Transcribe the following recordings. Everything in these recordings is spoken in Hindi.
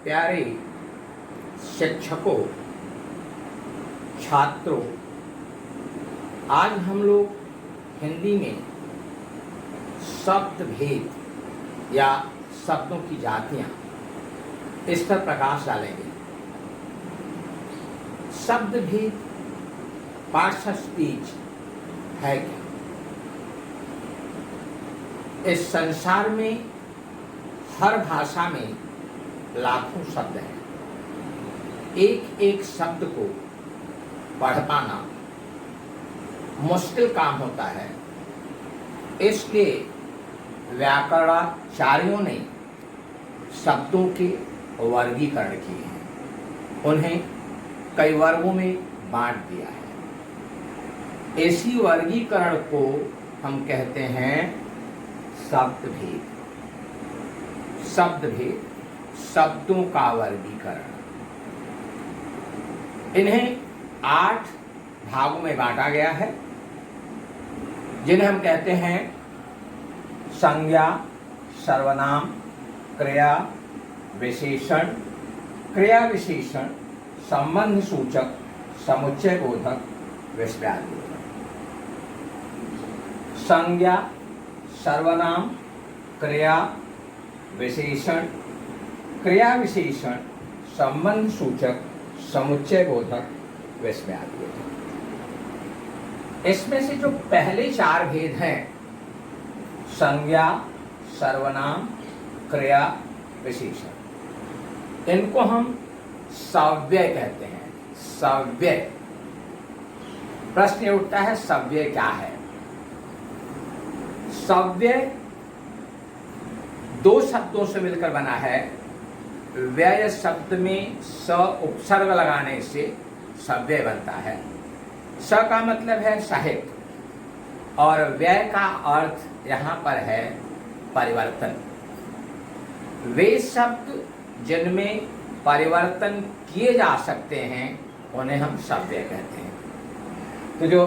प्यारे शिक्षकों, छात्रों, आज हम लोग हिंदी में शब्द भेद या शब्दों की जातियां इस पर प्रकाश डालेंगे। शब्द भेद, पार्ट्स ऑफ स्पीच है क्या? इस संसार में हर भाषा में लाखों शब्द हैं। एक एक शब्द को पढ़ पाना मुश्किल काम होता है। इसलिए व्याकरणाचार्यों ने शब्दों के वर्गीकरण किए हैं, उन्हें कई वर्गों में बांट दिया है। इसी वर्गीकरण को हम कहते हैं शब्द भेद। शब्द भेद, शब्दों का वर्गीकरण। इन्हें 8 भागों में बांटा गया है, जिन्हें हम कहते हैं संज्ञा, सर्वनाम, क्रिया विशेषण, क्रिया विशेषण, संबंध सूचक, समुच्चय बोधक, विस्मयादि बोधक। संज्ञा, सर्वनाम, क्रिया विशेषण, क्रिया विशेषण, संबंध सूचक, समुच्चय बोधक, विस्मयादि बोधक। इसमें से जो पहले 4 भेद हैं, संज्ञा, सर्वनाम, क्रिया विशेषण, इनको हम सव्यय कहते हैं। सव्यय। प्रश्न ये उठता है, सव्यय क्या है? सव्यय 2 शब्दों से मिलकर बना है। व्यय शब्द में स उपसर्ग लगाने से सव्यय बनता है। स का मतलब है साहित्य और व्यय का अर्थ यहाँ पर है परिवर्तन। वे शब्द जिनमें परिवर्तन किए जा सकते हैं उन्हें हम सव्यय कहते हैं। तो जो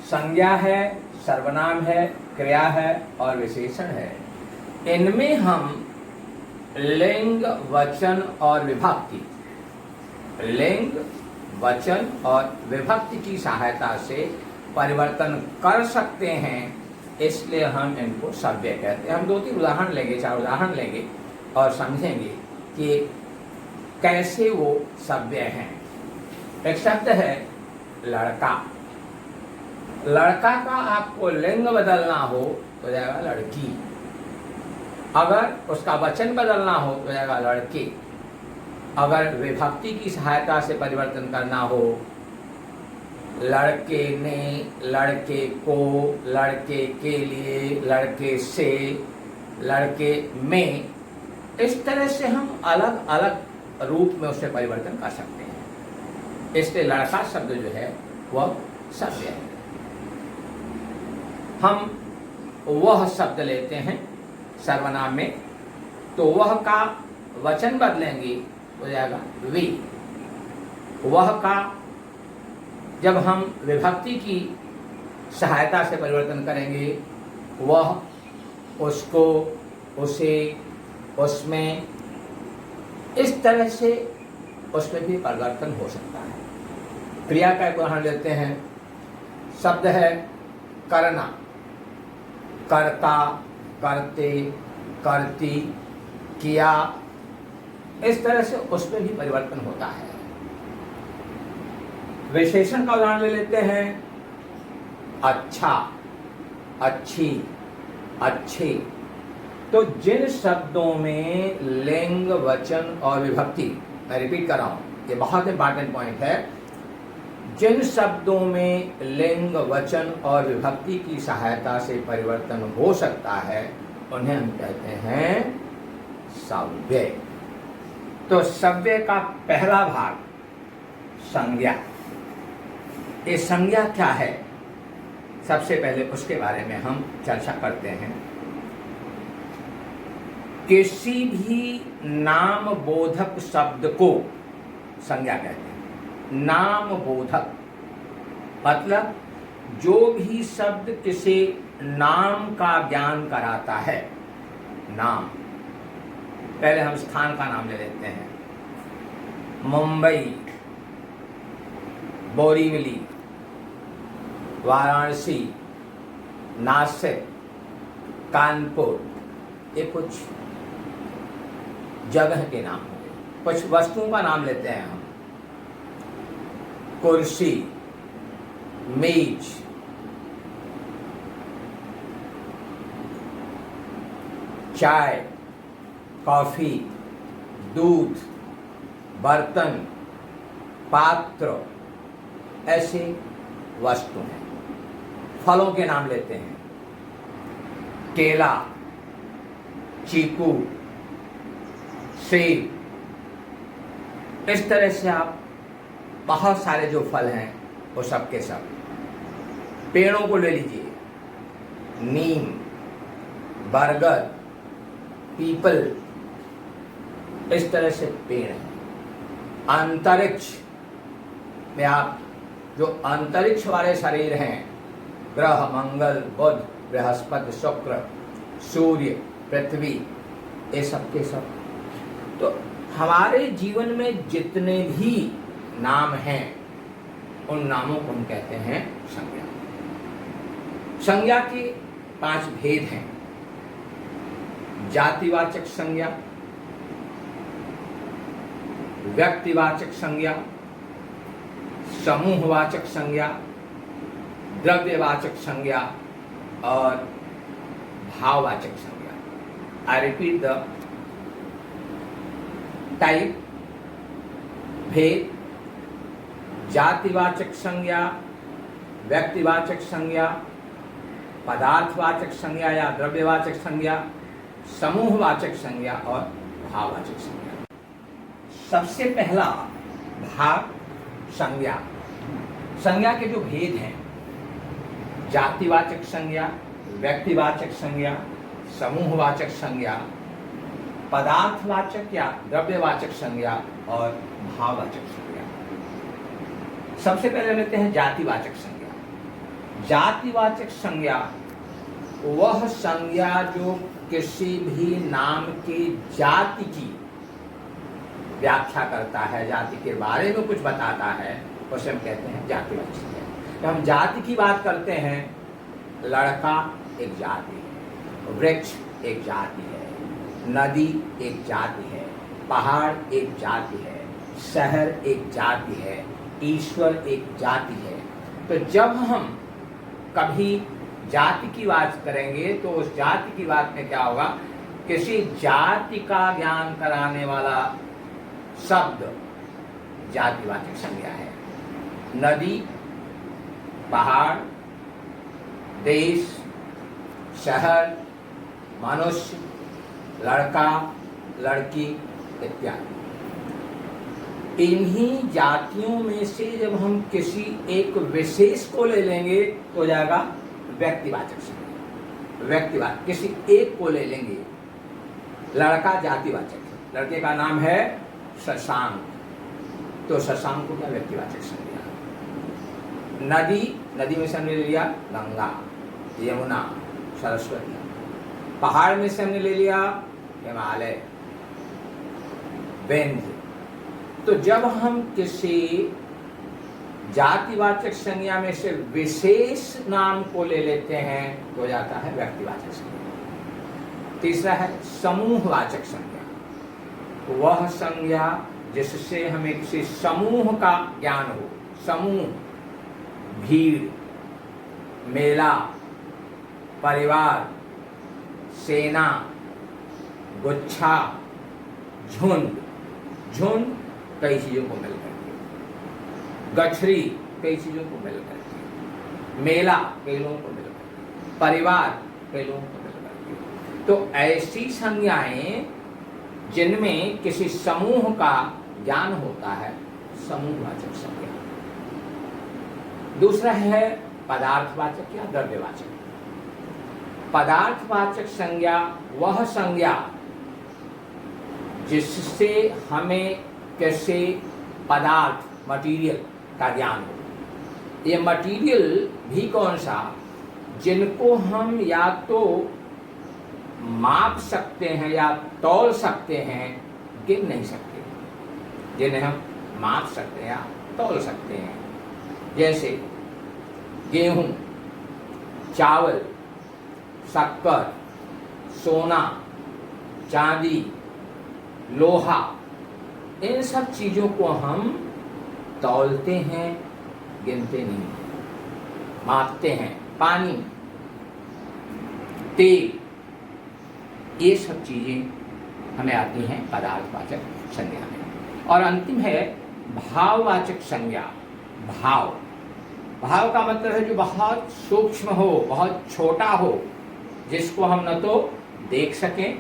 संज्ञा है, सर्वनाम है, क्रिया है और विशेषण है, इनमें हम लिंग, वचन और विभक्ति, लिंग, वचन और विभक्ति की सहायता से परिवर्तन कर सकते हैं। इसलिए हम इनको सव्यय कहते हैं। हम 2-3 उदाहरण लेंगे, 4 उदाहरण लेंगे और समझेंगे कि कैसे वो सव्यय हैं। एक शब्द है लड़का। लड़का का आपको लिंग बदलना हो तो जाएगा लड़की। अगर उसका वचन बदलना हो तो जाएगा लड़के। अगर विभक्ति की सहायता से परिवर्तन करना हो, लड़के ने, लड़के को, लड़के के लिए, लड़के से, लड़के में, इस तरह से हम अलग अलग रूप में उससे परिवर्तन कर सकते हैं। इसलिए लड़का शब्द जो है वह सव्यय है। हम वह शब्द लेते हैं सर्वनाम में, तो वह का वचन बदलेंगे हो जाएगा वे। वह का जब हम विभक्ति की सहायता से परिवर्तन करेंगे, वह, उसको, उसे, उसमें, इस तरह से उसमें भी परिवर्तन हो सकता है। क्रिया का एक उदाहरण लेते हैं। शब्द है करना। करता, करते, करती, किया, इस तरह से उसमें भी परिवर्तन होता है। विशेषण का उदाहरण ले लेते हैं। अच्छा, अच्छी, अच्छे। तो जिन शब्दों में लिंग, वचन और विभक्ति, मैं रिपीट कर रहा हूं, ये बहुत इंपॉर्टेंट पॉइंट है, जिन शब्दों में लिंग, वचन और विभक्ति की सहायता से परिवर्तन हो सकता है उन्हें हम कहते हैं सव्यय। तो सव्यय का पहला भाग संज्ञा। ये संज्ञा क्या है? सबसे पहले उसके बारे में हम चर्चा करते हैं। किसी भी नाम बोधक शब्द को संज्ञा कहते हैं। नाम बोधक मतलब जो भी शब्द किसी नाम का ज्ञान कराता है। नाम, पहले हम स्थान का नाम ले लेते हैं। मुंबई, बोरीवली, वाराणसी, नासिक, कानपुर, ये कुछ जगह के नाम हो गए। कुछ वस्तुओं का नाम लेते हैं हम। कुर्सी, मेज, चाय, कॉफी, दूध, बर्तन, पात्र, ऐसे वस्तु हैं। फलों के नाम लेते हैं। केला, चीकू, सेब, इस तरह से आप बहुत सारे जो फल हैं वो सब के सब। पेड़ों को ले लीजिए, नीम, बरगद, पीपल, इस तरह से पेड़ हैं। अंतरिक्ष में आप जो अंतरिक्ष वाले शरीर हैं, ग्रह, मंगल, बुध, बृहस्पति, शुक्र, सूर्य, पृथ्वी, ये सब के सब। तो हमारे जीवन में जितने भी नाम हैं, उन नामों को हम कहते हैं संज्ञा। संज्ञा के 5 भेद हैं। जातिवाचक संज्ञा, व्यक्तिवाचक संज्ञा, समूहवाचक संज्ञा, द्रव्यवाचक संज्ञा और भाववाचक संज्ञा। I repeat the type. भेद: जातिवाचक संज्ञा, व्यक्तिवाचक संज्ञा, पदार्थवाचक संज्ञा या द्रव्यवाचक संज्ञा, समूहवाचक संज्ञा और भाववाचक संज्ञा। सबसे पहला भाग संज्ञा। संज्ञा के जो भेद हैं, जातिवाचक संज्ञा, व्यक्तिवाचक संज्ञा, समूहवाचक संज्ञा, पदार्थवाचक या द्रव्यवाचक संज्ञा और भाववाचक संज्ञा। सबसे पहले लेते हैं जातिवाचक संज्ञा। जातिवाचक संज्ञा वह संज्ञा जो किसी भी नाम की जाति की व्याख्या करता है, जाति के बारे में कुछ बताता है, उसे हम कहते हैं जातिवाचक संज्ञा। जब हम जाति की बात करते हैं, लड़का एक जाति है, वृक्ष एक जाति है, नदी एक जाति है, पहाड़ एक जाति है, शहर एक जाति है, ईश्वर एक जाति है। तो जब हम कभी जाति की बात करेंगे तो उस जाति की बात में क्या होगा, किसी जाति का ज्ञान कराने वाला शब्द जातिवाचक संज्ञा है। नदी, पहाड़, देश, शहर, मनुष्य, लड़का, लड़की इत्यादि। इन्हीं जातियों में से जब हम किसी एक विशेष को ले लेंगे तो हो जाएगा व्यक्तिवाचक संज्ञा। व्यक्तिवाचक किसी एक को ले लेंगे। लड़का जातिवाचक है, लड़के का नाम है शशांक, तो शशांक को क्या व्यक्तिवाचक संज्ञा। नदी, नदी में से हमने ले लिया गंगा, यमुना, सरस्वती। पहाड़ में से हमने ले लिया हिमालय, विंध्य। तो जब हम किसी जातिवाचक संज्ञा में से विशेष नाम को ले लेते हैं तो हो जाता है व्यक्तिवाचक संज्ञा। तीसरा है समूहवाचक संज्ञा। वह संज्ञा जिससे हमें किसी समूह का ज्ञान हो। समूह, भीड़, मेला, परिवार, सेना, गुच्छा, झुंड। झुंड कई चीजों को मिलकर के, गठरी कई चीजों को मिलकर के, मेला कई लोगों को मिलकर के, परिवार कई लोगों को मिलकर के। तो ऐसी संज्ञाएं जिनमें किसी समूह का ज्ञान होता है, समूहवाचक संज्ञा। दूसरा है पदार्थवाचक या द्रव्यवाचक। पदार्थवाचक संज्ञा वह संज्ञा जिससे हमें किसी पदार्थ, मटेरियल का ज्ञान हो। ये मटेरियल भी कौन सा, जिनको हम या तो माप सकते हैं या तौल सकते हैं, गिन नहीं सकते, जिन्हें हम माप सकते हैं, तौल सकते हैं। जैसे गेहूं, चावल, शक्कर, सोना, चांदी, लोहा, इन सब चीज़ों को हम तौलते हैं, गिनते नहीं, मापते हैं। पानी, तेल, ये सब चीज़ें हमें आती हैं पदार्थवाचक संज्ञा में। और अंतिम है भाववाचक संज्ञा। भाव, भाव का मतलब है जो बहुत सूक्ष्म हो, बहुत छोटा हो, जिसको हम न तो देख सकें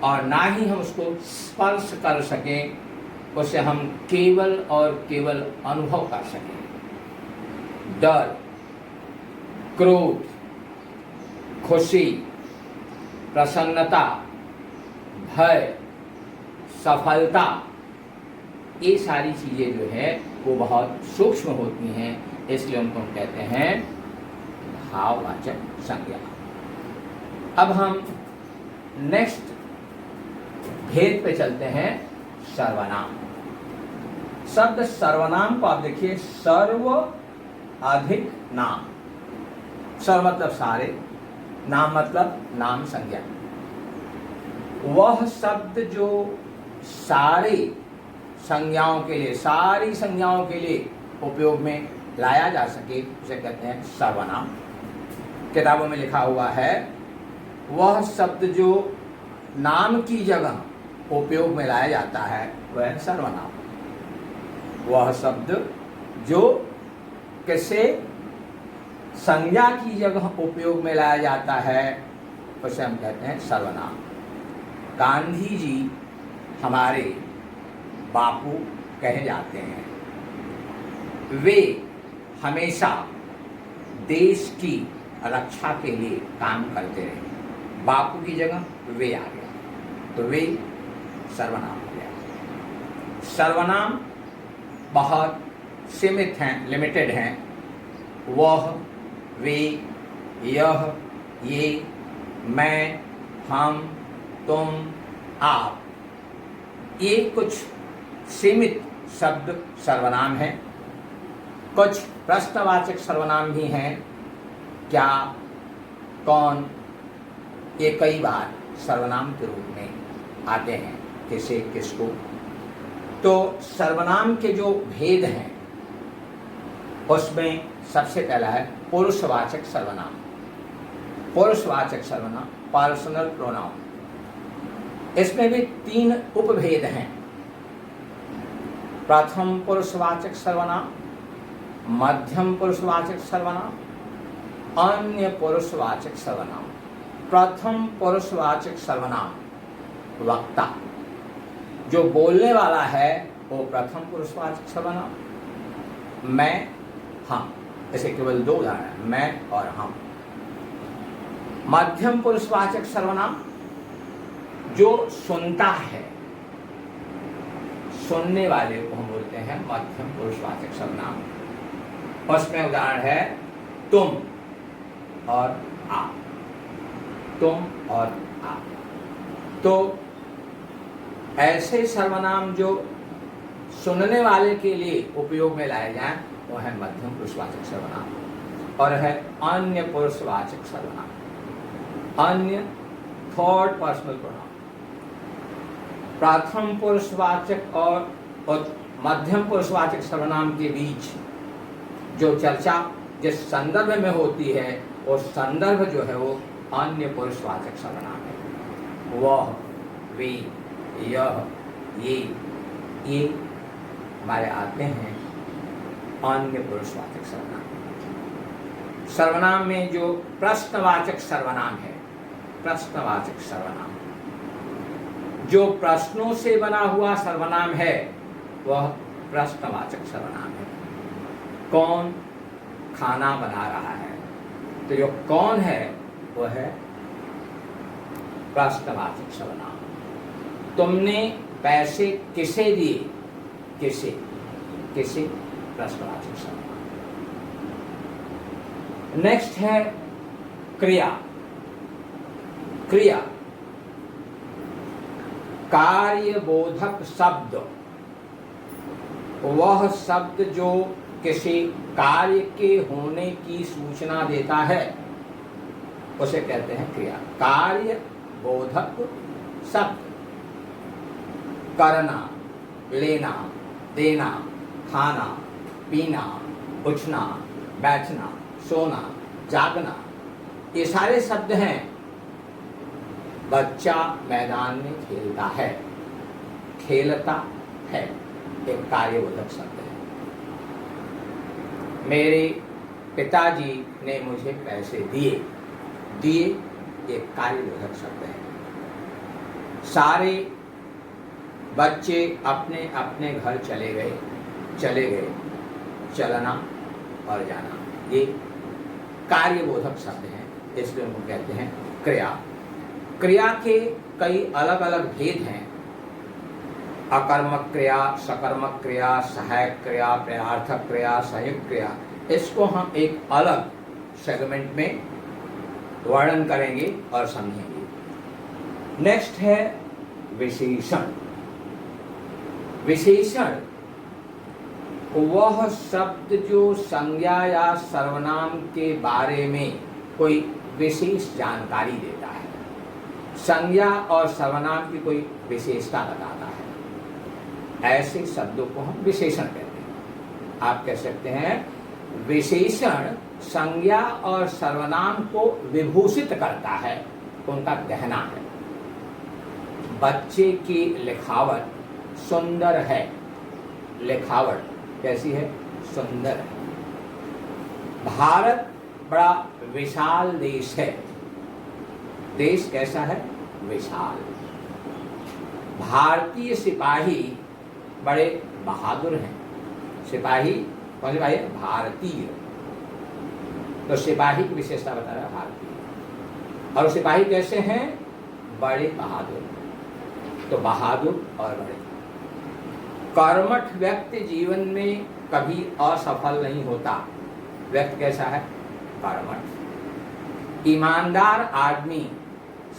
और ना ही हम उसको स्पर्श कर सकें, उसे हम केवल और केवल अनुभव कर सकें। डर, क्रोध, खुशी, प्रसन्नता, भय, सफलता, ये सारी चीज़ें जो है वो बहुत सूक्ष्म होती हैं, इसलिए उनको हम कहते हैं भाववाचक संज्ञा। अब हम नेक्स्ट भेद पे चलते हैं, सर्वनाम। शब्द सर्वनाम को आप देखिए, सर्व अधिक नाम। सर्व मतलब सारे, नाम मतलब नाम संज्ञा। वह शब्द जो सारे संज्ञाओं के लिए, सारी संज्ञाओं के लिए उपयोग में लाया जा सके, उसे कहते हैं सर्वनाम। किताबों में लिखा हुआ है, वह शब्द जो नाम की जगह उपयोग में लाया जाता है वह सर्वनाम। वह शब्द जो किसी संज्ञा की जगह उपयोग में लाया जाता है उसे हम कहते हैं सर्वनाम। गांधी जी हमारे बापू कहे जाते हैं। वे हमेशा देश की रक्षा के लिए काम करते रहे। बापू की जगह वे आ गया, तो वे सर्वनाम हो गया। सर्वनाम बहुत सीमित हैं, लिमिटेड हैं। वह, वे, यह, ये, मैं, हम, तुम, आप, ये कुछ सीमित शब्द सर्वनाम हैं। कुछ प्रश्नवाचक सर्वनाम भी हैं, क्या, कौन, ये कई बार सर्वनाम के रूप में आते हैं, किसे, किसको। तो सर्वनाम के जो भेद हैं उसमें सबसे पहला है पुरुषवाचक सर्वनाम। पुरुषवाचक सर्वनाम, पर्सनल प्रोनाउन। इसमें भी 3 उपभेद हैं। प्रथम पुरुषवाचक सर्वनाम, मध्यम पुरुषवाचक सर्वनाम, अन्य पुरुषवाचक सर्वनाम। प्रथम पुरुषवाचक सर्वनाम वक्ता, जो बोलने वाला है वो प्रथम पुरुषवाचक सर्वनाम। मैं, हम, ऐसे केवल 2 उदाहरण, मैं और हम। मध्यम पुरुषवाचक सर्वनाम, जो सुनता है, सुनने वाले को हम बोलते हैं मध्यम पुरुषवाचक सर्वनाम। उसमें उदाहरण है तुम और आप, तुम और आप। तो ऐसे सर्वनाम जो सुनने वाले के लिए उपयोग में लाए जाएं वो है मध्यम पुरुषवाचक सर्वनाम। और है अन्य पुरुषवाचक सर्वनाम, अन्य, थर्ड पर्सनल प्रोनाउन। प्रथम पुरुषवाचक और मध्यम पुरुषवाचक सर्वनाम के बीच जो चर्चा जिस संदर्भ में होती है वो संदर्भ जो है वो अन्य पुरुषवाचक सर्वनाम है। वह, वे, यह, ये हमारे आते हैं अन्य पुरुषवाचक सर्वनाम। सर्वनाम में जो प्रश्नवाचक सर्वनाम है, प्रश्नवाचक सर्वनाम, जो प्रश्नों से बना हुआ सर्वनाम है वह प्रश्नवाचक सर्वनाम है। कौन खाना बना रहा है, तो जो कौन है वह है प्रश्नवाचक सर्वनाम। तुमने पैसे किसे दिए, किसे, किसे, प्रश्नवाचक सर्वनाम। नेक्स्ट है क्रिया। क्रिया, कार्यबोधक शब्द वह शब्द जो किसी कार्य के होने की सूचना देता है उसे कहते हैं क्रिया। कार्य बोधक शब्द करना, लेना, देना, खाना, पीना, उठना, बैठना, सोना, जागना, ये सारे शब्द हैं। बच्चा मैदान में खेलता है, खेलता है, एक कार्यबोधक शब्द है। मेरे पिताजी ने मुझे पैसे दिए, दिए एक कार्यबोधक शब्द है। सारे बच्चे अपने अपने घर चले गए, चलना और जाना, ये कार्यबोधक शब्द हैं, इसलिए उनको कहते हैं क्रिया। क्रिया के कई अलग अलग भेद हैं। अकर्मक क्रिया, सकर्मक क्रिया, सहायक क्रिया, प्रयार्थक क्रिया, संयुक्त क्रिया। इसको हम एक अलग सेगमेंट में वर्णन करेंगे और समझेंगे। नेक्स्ट है विशेषण। विशेषण वह शब्द जो संज्ञा या सर्वनाम के बारे में कोई विशेष जानकारी देता है, संज्ञा और सर्वनाम की कोई विशेषता बताता है, ऐसे शब्दों को हम विशेषण कहते हैं। आप कह सकते हैं विशेषण संज्ञा और सर्वनाम को विभूषित करता है, उनका गहना है। बच्चे की लिखावट सुंदर है, लिखावट कैसी है? सुंदर है। भारत बड़ा विशाल देश है, देश कैसा है? विशाल। भारतीय सिपाही बड़े बहादुर हैं। सिपाही कौन सिपाही है? भारतीय। तो सिपाही की विशेषता बता रहा है भारतीय। और सिपाही कैसे हैं? बड़े बहादुर। तो बहादुर और बड़े। कर्मठ व्यक्ति जीवन में कभी असफल नहीं होता। व्यक्ति कैसा है? कर्मठ। ईमानदार आदमी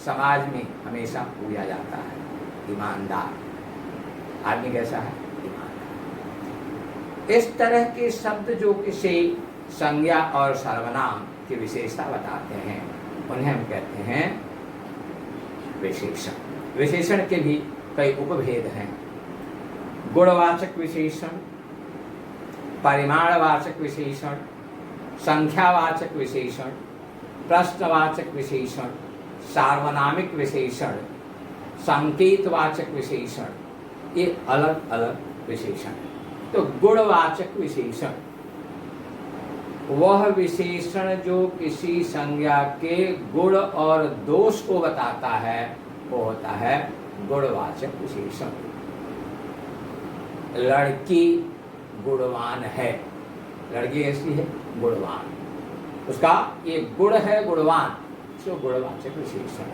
समाज में हमेशा पूजा जाता है। ईमानदार आदमी कैसा है? ईमानदार। इस तरह के शब्द जो किसी संज्ञा और सर्वनाम की विशेषता बताते हैं, उन्हें हम कहते हैं विशेषण। विशेषण के भी कई उपभेद हैं। गुणवाचक विशेषण, परिमाणवाचक विशेषण, संख्यावाचक विशेषण, प्रश्नवाचक विशेषण, सार्वनामिक विशेषण, संकेतवाचक विशेषण, ये अलग अलग विशेषण हैं। तो गुणवाचक विशेषण वह विशेषण जो किसी संज्ञा के गुण और दोष को बताता है, वो होता है गुणवाचक विशेषण। लड़की गुणवान है, लड़की ऐसी है गुणवान, उसका ये गुण है गुणवान, इसको गुणवाचक विशेषण।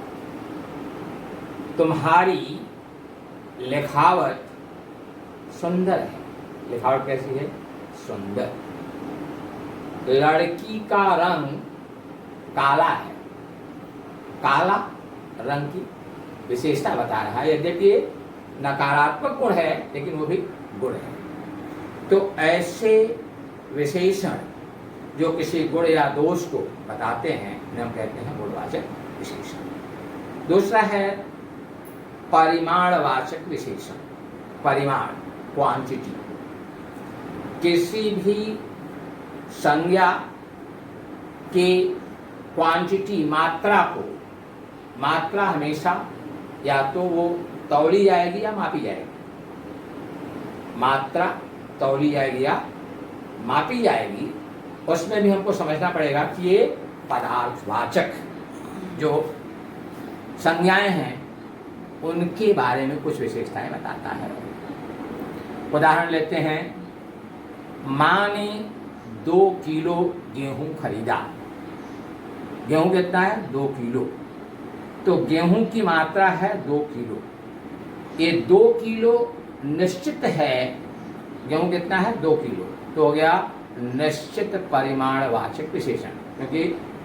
तुम्हारी लिखावट सुंदर है, लिखावट कैसी है? सुंदर। लड़की का रंग काला है, काला रंग की विशेषता बता रहा है। यद्यपि ये नकारात्मक गुण है लेकिन वो भी गुण है। तो ऐसे विशेषण जो किसी गुण या दोष को बताते हैं उन्हें हम कहते हैं गुणवाचक विशेषण। दूसरा है परिमाणवाचक विशेषण। परिमाण, क्वांटिटी। किसी भी संज्ञा के क्वांटिटी, मात्रा को, मात्रा हमेशा या तो वो तौली जाएगी या मापी जाएगी। मात्रा तौली जाएगी या मापी जाएगी, उसमें भी हमको समझना पड़ेगा कि ये पदार्थवाचक जो संज्ञाएं हैं उनके बारे में कुछ विशेषताएं बताता है। उदाहरण लेते हैं, माँ ने 2 किलो गेहूं खरीदा। गेहूं कितना है? 2 किलो। तो गेहूं की मात्रा है 2 किलो। ये 2 किलो निश्चित है। गेहूं कितना है? 2 किलो। तो हो गया निश्चित परिमाणवाचक विशेषण, क्योंकि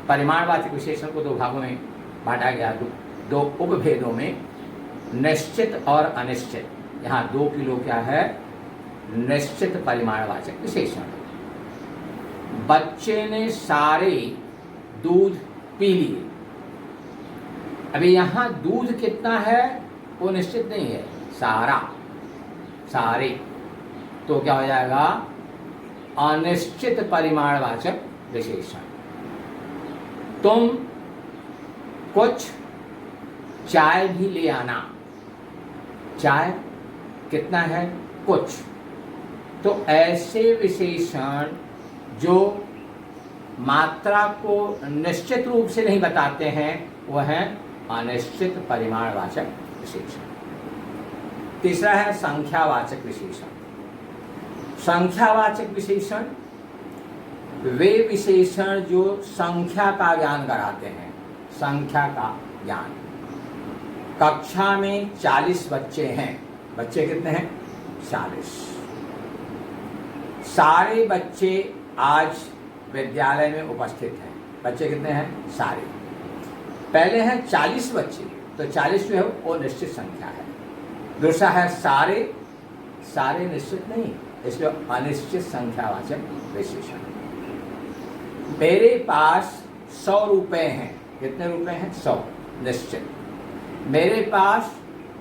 परिमाणवाचक विशेषण को 2 भागों में बांटा गया, 2 उपभेदों में, निश्चित और अनिश्चित। यहाँ 2 किलो क्या है? निश्चित परिमाणवाचक विशेषण। बच्चे ने सारे दूध पी लिए। अभी यहाँ दूध कितना है वो निश्चित नहीं है, सारा, सारे, तो क्या हो जाएगा, अनिश्चित परिमाणवाचक विशेषण। तुम कुछ चाय भी ले आना। चाय कितना है, कुछ। तो ऐसे विशेषण जो मात्रा को निश्चित रूप से नहीं बताते हैं वो हैं अनिश्चित परिमाणवाचक विशेषण। तीसरा है संख्यावाचक विशेषण। संख्यावाचक विशेषण वे विशेषण जो संख्या का ज्ञान कराते हैं, संख्या का ज्ञान। कक्षा में 40 बच्चे हैं। बच्चे कितने हैं, 40। सारे बच्चे आज विद्यालय में उपस्थित हैं। बच्चे कितने हैं, सारे। पहले हैं 40 बच्चे, तो 40 जो है वो निश्चित संख्या है। दूसरा है सारे, सारे निश्चित नहीं, इसलिए अनिश्चित संख्यावाचक विशेषण। मेरे पास 100 रुपए हैं। कितने रुपए हैं, 100, निश्चित। मेरे पास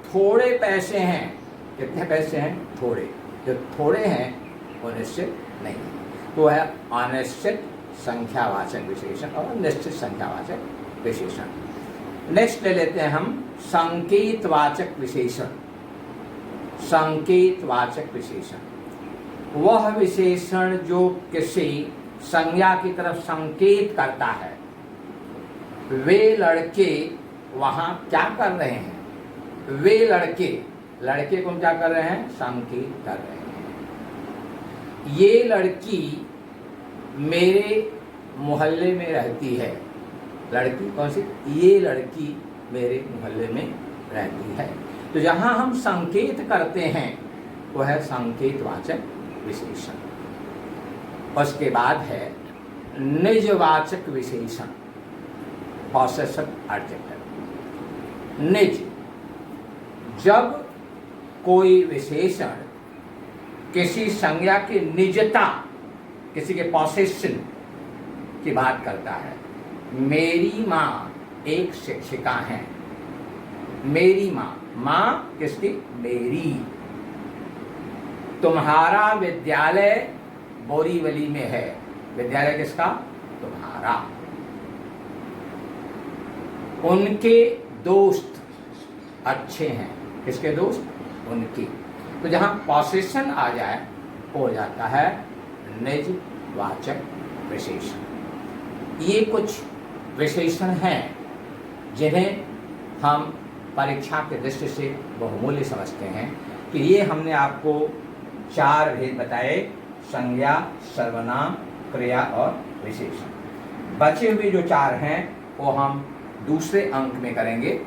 थोड़े पैसे हैं। कितने पैसे हैं, थोड़े। जो थोड़े हैं वो निश्चित नहीं, तो है अनिश्चित संख्यावाचक विशेषण और निश्चित संख्यावाचक विशेषण। नेक्स्ट ले लेते हैं हम संकेतवाचक विशेषण। संकेतवाचक विशेषण वह विशेषण जो किसी संज्ञा की तरफ संकेत करता है। वे लड़के वहां क्या कर रहे हैं, वे लड़के, लड़के को हम क्या कर रहे हैं, संकेत कर रहे हैं। ये लड़की मेरे मोहल्ले में रहती है। लड़की कौन सी, ये लड़की मेरे मोहल्ले में रहती है। तो जहां हम संकेत करते हैं वो है संकेतवाचक विशेषण। उसके बाद है निजवाचक विशेषण, पॉसेसिव एडजेक्टिव। निज, जब कोई विशेषण किसी संज्ञा की निजता, किसी के पॉसेशन की बात करता है। मेरी माँ एक शिक्षिका है। मेरी माँ, माँ किसकी, मेरी। तुम्हारा विद्यालय बोरीवली में है। विद्यालय किसका, तुम्हारा। उनके दोस्त अच्छे हैं। किसके दोस्त, उनकी। तो जहां पॉसेशन आ जाए हो जाता है निजवाचक विशेषण। ये कुछ विशेषण हैं जिन्हें हम परीक्षा के दृष्टि से बहुमूल्य समझते हैं। कि ये हमने आपको 4 भेद बताए, संज्ञा, सर्वनाम, क्रिया और विशेषण। बचे हुए जो 4 हैं वो हम दूसरे अंक में करेंगे।